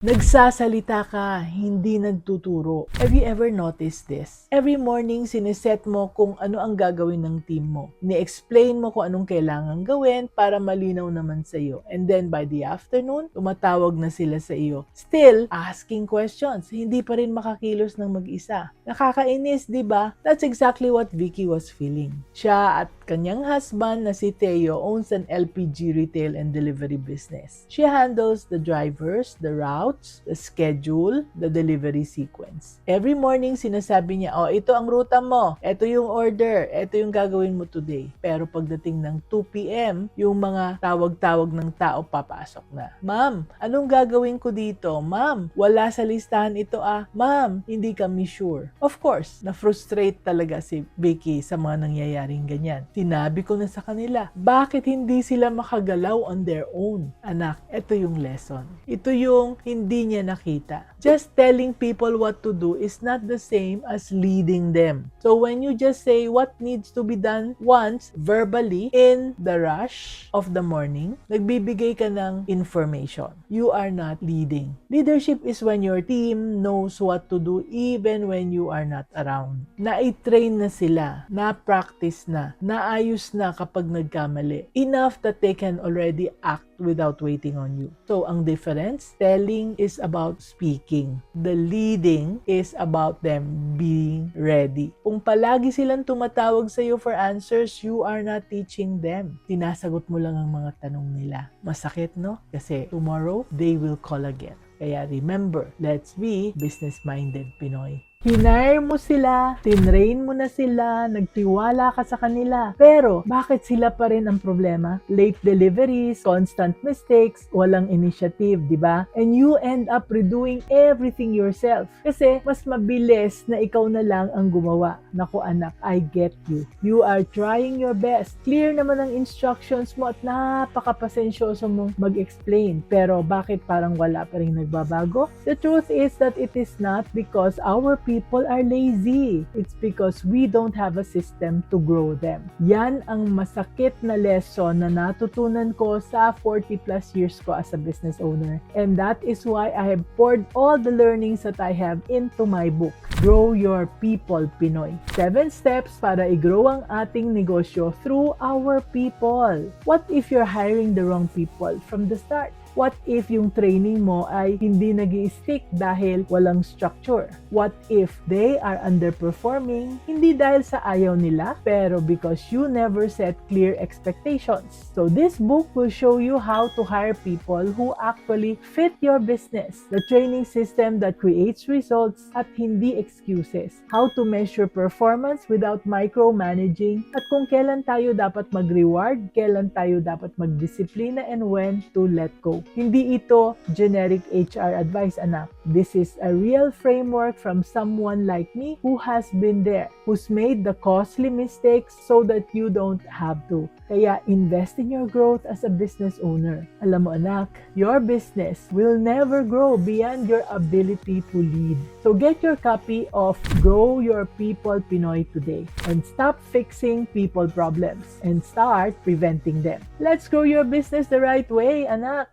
Nagsasalita ka, hindi nagtuturo. Have you ever noticed this? Every morning, sineset mo kung ano ang gagawin ng team mo. Ni-explain mo kung anong kailangan gawin para malinaw naman sa iyo. And then by the afternoon, tumatawag na sila sa iyo. Still, asking questions. Hindi pa rin makakilos ng mag-isa. Nakakainis, di ba? That's exactly what Vicky was feeling. Siya at kanyang husband na si Teo owns an LPG retail and delivery business. She handles the drivers, the routes, the schedule, the delivery sequence. Every morning, sinasabi niya, ito ang ruta mo, ito yung order, ito yung gagawin mo today. Pero pagdating ng 2 p.m., yung mga tawag-tawag ng tao papasok na. Ma'am, anong gagawin ko dito? Ma'am, wala sa listahan ito Ma'am, hindi kami sure. Of course, na-frustrate talaga si Vicky sa mga nangyayaring ganyan. Sinabi ko na sa kanila, bakit hindi sila makagalaw on their own? Anak, ito yung lesson. Ito yung hindi niya nakita. Just telling people what to do is not the same as leading them. So when you just say what needs to be done once, verbally, in the rush of the morning, nagbibigay ka ng information. You are not leading. Leadership is when your team knows what to do even when you are not around. Na-train na sila, na-practice na, naayos na kapag nagkamali. Enough that they can already act without waiting on you. So, ang difference, telling is about speaking. The leading is about them being ready. Kung palagi silang tumatawag sa iyo for answers, you are not teaching them. Tinasagot mo lang ang mga tanong nila. Masakit, no? Kasi tomorrow, they will call again. Kaya remember, let's be business-minded Pinoy. Hinire mo sila, tinrain mo na sila, nagtiwala ka sa kanila. Pero, bakit sila pa rin ang problema? Late deliveries, constant mistakes, walang initiative, di ba? And you end up redoing everything yourself. Kasi, mas mabilis na ikaw na lang ang gumawa. Naku anak, I get you. You are trying your best. Clear naman ang instructions mo at napakapasensyoso mong mag-explain. Pero, bakit parang wala pa rin nagbabago? The truth is that it is not because our people are lazy. It's because we don't have a system to grow them. Yan ang masakit na lesson na natutunan ko sa 40 plus years ko as a business owner. And that is why I have poured all the learnings that I have into my book, Grow Your People Pinoy. 7 steps para i-grow ang ating negosyo through our people. What if you're hiring the wrong people from the start? What if yung training mo ay hindi nag-i-stick dahil walang structure? What if they are underperforming, hindi dahil sa ayaw nila, pero because you never set clear expectations? So this book will show you how to hire people who actually fit your business, the training system that creates results at hindi excuses, how to measure performance without micromanaging, at kung kailan tayo dapat mag-reward, kailan tayo dapat mag-disiplina, and when to let go. Hindi ito generic HR advice, anak. This is a real framework from someone like me who has been there, who's made the costly mistakes so that you don't have to. Kaya invest in your growth as a business owner. Alam mo anak, your business will never grow beyond your ability to lead. So get your copy of Grow Your People Pinoy today and stop fixing people problems and start preventing them. Let's grow your business the right way, anak!